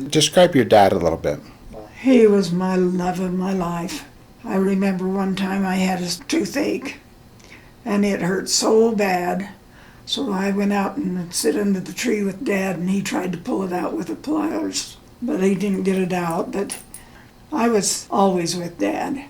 Describe your dad a little bit. He was my love of my life. I remember one time I had a toothache, and it hurt so bad. So I went out and sit under the tree with Dad, and he tried to pull it out with the pliers, but he didn't get it out. But I was always with Dad.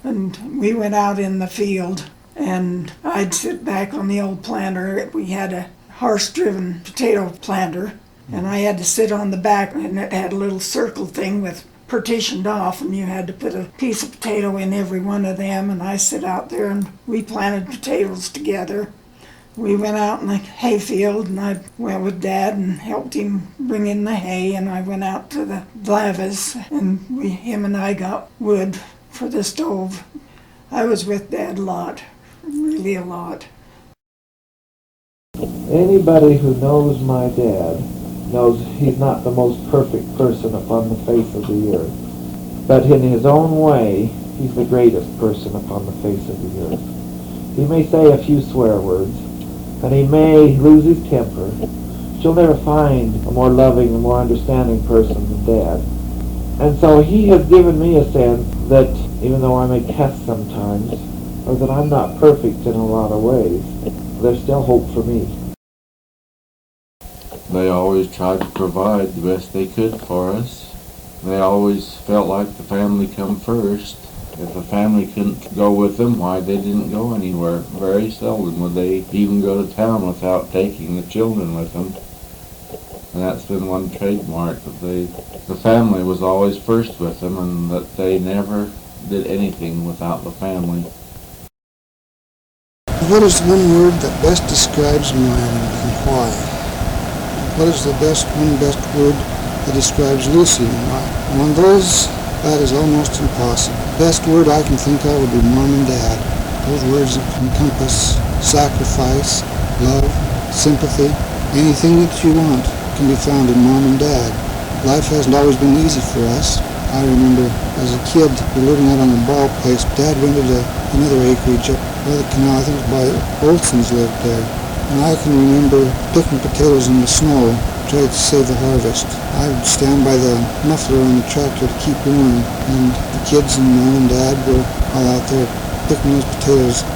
And we went out in the field, and I'd sit back on the old planter. We had a horse-driven potato planter, and I had to sit on the back, and it had a little circle thing with partitioned off, and you had to put a piece of potato in every one of them, and I sit out there, and we planted potatoes together. We went out in the hayfield, and I went with Dad and helped him bring in the hay, and I went out to the lavas, and him and I got wood for the stove. I was with Dad a lot, really a lot. Anybody who knows my dad knows he's not the most perfect person upon the face of the earth. But in his own way, he's the greatest person upon the face of the earth. He may say a few swear words, and he may lose his temper. You'll never find a more loving and more understanding person than Dad. And so he has given me a sense that even though I may cuss sometimes, or that I'm not perfect in a lot of ways, there's still hope for me. They always tried to provide the best they could for us. They always felt like the family come first. If the family couldn't go with them, why, they didn't go anywhere. Very seldom would they even go to town without taking the children with them. And that's been one trademark, that the family was always first with them, and that they never did anything without the family. What is one word that best describes Myron and why? What is the best word that describes Lucy and why? On those, that is almost impossible. The best word I can think of would be Mom and Dad. Those words encompass sacrifice, love, sympathy, anything that you want can be found in Mom and Dad. Life hasn't always been easy for us. I remember as a kid, we were living out on a ball place. Dad rented another acreage up by the canal. I think it was by Olson's lived there. And I can remember picking potatoes in the snow, trying to save the harvest. I would stand by the muffler on the tractor to keep warm, and the kids and Mom and Dad were all out there picking those potatoes,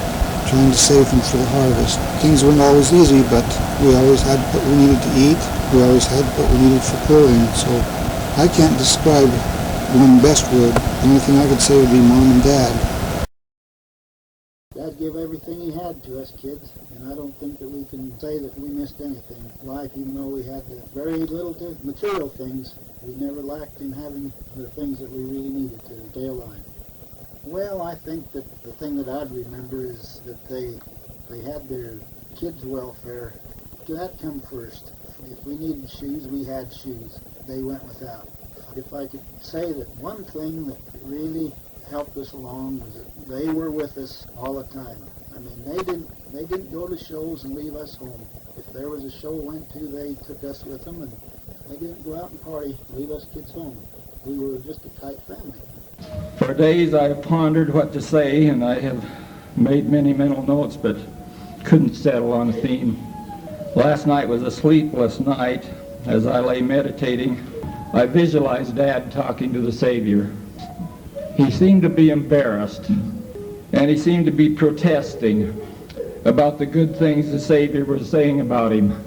trying to save them for the harvest. Things weren't always easy, but we always had what we needed to eat. We always had what we needed for clothing. So I can't describe one best word. The only thing I could say would be Mom and Dad. Dad gave everything he had to us kids, and I don't think that we can say that we missed anything. Life, even though we had very little material things, we never lacked in having the things that we really needed to stay alive. Well, I think that the thing that I'd remember is that they had their kids' welfare. That come first. If we needed shoes, we had shoes. They went without. If I could say that one thing that really helped us along was that they were with us all the time. I mean, they didn't go to shows and leave us home. If there was a show went to, they took us with them, and they didn't go out and party, leave us kids home. We were just a tight family. For days I have pondered what to say, and I have made many mental notes, but couldn't settle on a theme. Last night was a sleepless night. As I lay meditating, I visualized Dad talking to the Savior. He seemed to be embarrassed, and he seemed to be protesting about the good things the Savior was saying about him.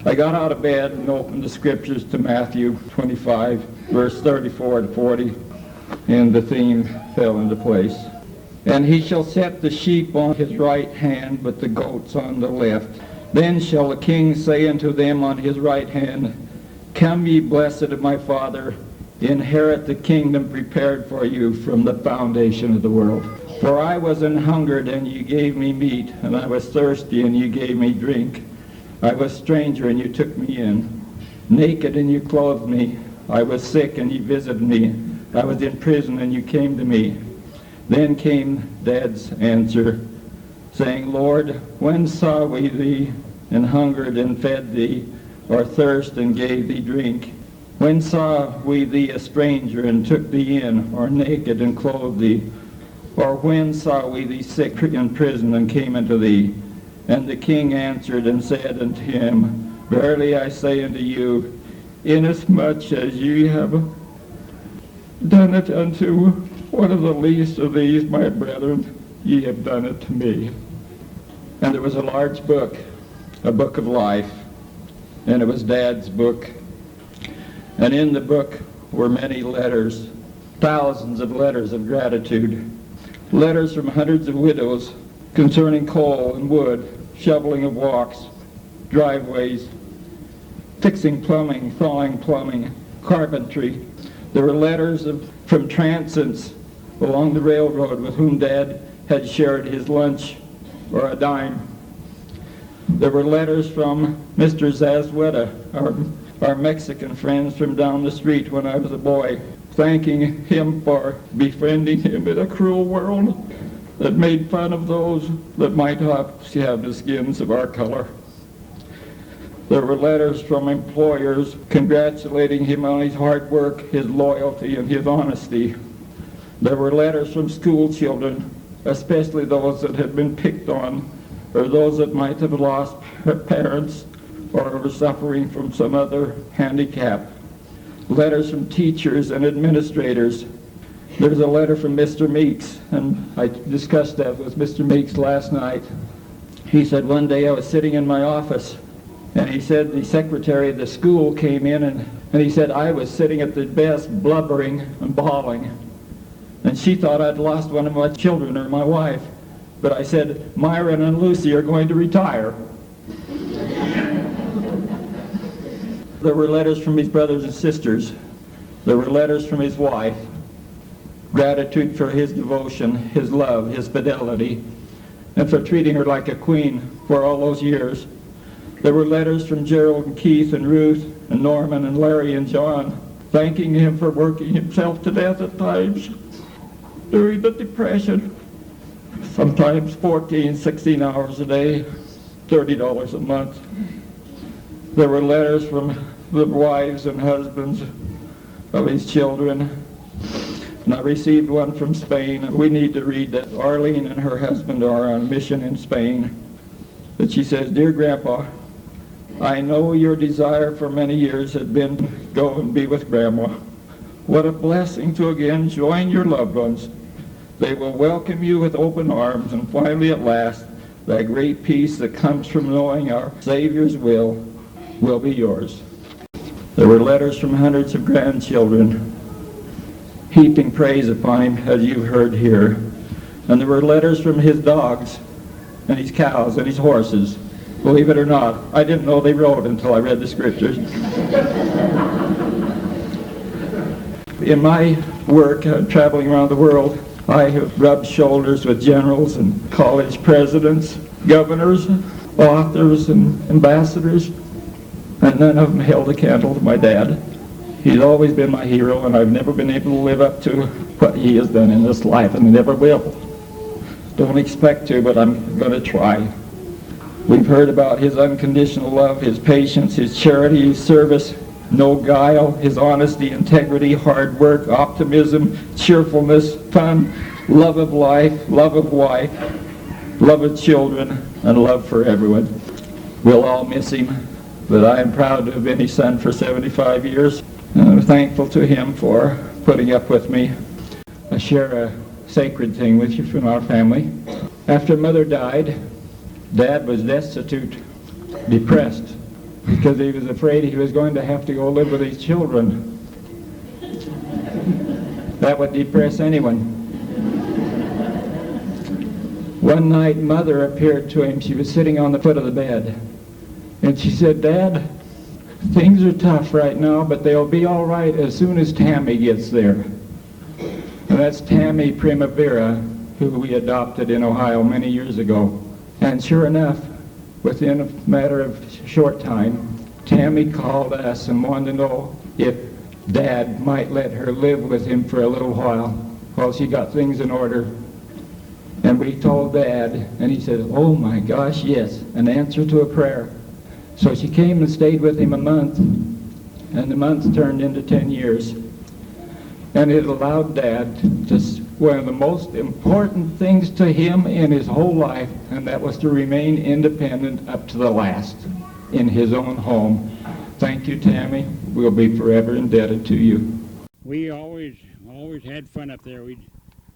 I got out of bed and opened the scriptures to Matthew 25, verse 34 and 40, and the theme fell into place. And he shall set the sheep on his right hand, but the goats on the left. Then shall the king say unto them on his right hand, Come ye blessed of my Father, inherit the kingdom prepared for you from the foundation of the world. For I was an hungered, and ye gave me meat, and I was thirsty, and ye gave me drink. I was stranger, and you took me in. Naked, and you clothed me. I was sick, and ye visited me. I was in prison, and you came to me. Then came Dad's answer, saying, Lord, when saw we thee and hungered and fed thee, or thirst and gave thee drink? When saw we thee a stranger and took thee in, or naked and clothed thee? Or when saw we thee sick in prison and came unto thee? And the king answered and said unto him, Verily I say unto you, inasmuch as ye have done it unto one of the least of these, my brethren, ye have done it to me. And there was a large book, a book of life, and it was Dad's book. And in the book were many letters, thousands of letters of gratitude, letters from hundreds of widows concerning coal and wood, shoveling of walks, driveways, fixing plumbing, thawing plumbing, carpentry. There were letters from transients along the railroad with whom Dad had shared his lunch or a dime. There were letters from Mr. Zazueta, our Mexican friends from down the street when I was a boy, thanking him for befriending him in a cruel world that made fun of those that might have the skins of our color. There were letters from employers congratulating him on his hard work, his loyalty, and his honesty. There were letters from school children, especially those that had been picked on, or those that might have lost parents or were suffering from some other handicap. Letters from teachers and administrators. There's a letter from Mr. Meeks, and I discussed that with Mr. Meeks last night. He said one day I was sitting in my office, and he said the secretary of the school came in, and he said I was sitting at the desk blubbering and bawling. And she thought I'd lost one of my children or my wife. But I said, Myron and Lucy are going to retire. There were letters from his brothers and sisters. There were letters from his wife. Gratitude for his devotion, his love, his fidelity, and for treating her like a queen for all those years. There were letters from Gerald and Keith and Ruth and Norman and Larry and John, thanking him for working himself to death at times during the Depression. Sometimes 14, 16 hours a day, $30 a month. There were letters from the wives and husbands of his children. And I received one from Spain. We need to read that. Arlene and her husband are on mission in Spain. But she says, Dear Grandpa, I know your desire for many years had been to go and be with Grandma. What a blessing to again join your loved ones. They will welcome you with open arms, and finally at last, that great peace that comes from knowing our Savior's will be yours. There were letters from hundreds of grandchildren heaping praise upon him, as you've heard here. And there were letters from his dogs and his cows and his horses. Believe it or not, I didn't know they wrote until I read the scriptures. In my work, traveling around the world, I have rubbed shoulders with generals and college presidents, governors, authors, and ambassadors, and none of them held a candle to my dad. He's always been my hero, and I've never been able to live up to what he has done in this life, and never will. Don't expect to, but I'm going to try. We've heard about his unconditional love, his patience, his charity, his service, no guile, his honesty, integrity, hard work, optimism, cheerfulness, fun, love of life, love of wife, love of children, and love for everyone. We'll all miss him, but I am proud to have been his son for 75 years, and I'm thankful to him for putting up with me. I share a sacred thing with you from our family. After Mother died, Dad was destitute, depressed, because he was afraid he was going to have to go live with his children. That would depress anyone. One night, Mother appeared to him. She was sitting on the foot of the bed. And she said, Dad, things are tough right now, but they'll be all right as soon as Tammy gets there. And that's Tammy Primavera, who we adopted in Ohio many years ago. And sure enough, within a matter of short time, Tammy called us and wanted to know if Dad might let her live with him for a little while she got things in order. And we told Dad, and he said, oh my gosh, yes, an answer to a prayer. So she came and stayed with him a month, and the months turned into 10 years. And it allowed Dad to, one of the most important things to him in his whole life, and that was to remain independent up to the last in his own home. Thank you, Tammy. We'll be forever indebted to you. We always had fun up there. We'd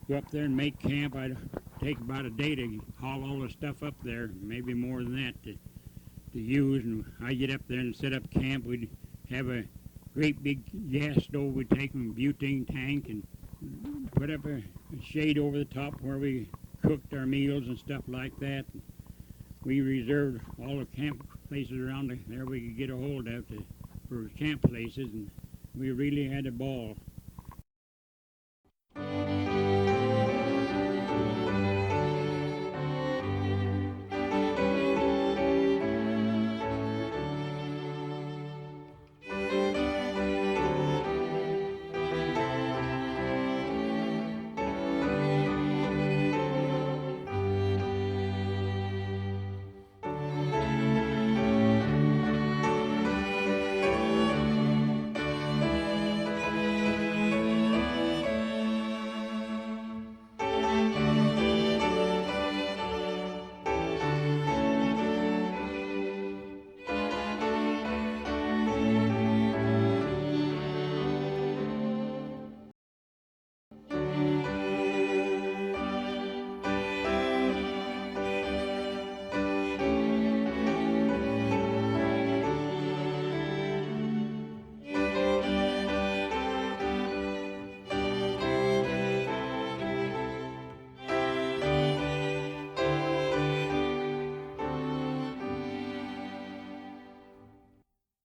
go up there and make camp. I'd take about a day to haul all the stuff up there, maybe more than that to use. And I'd get up there and set up camp. We'd have a great big gas stove. We'd take from a butane tank and put up a shade over the top where we cooked our meals and stuff like that. We reserved all the camp places around there we could get a hold of for camp places, and we really had a ball.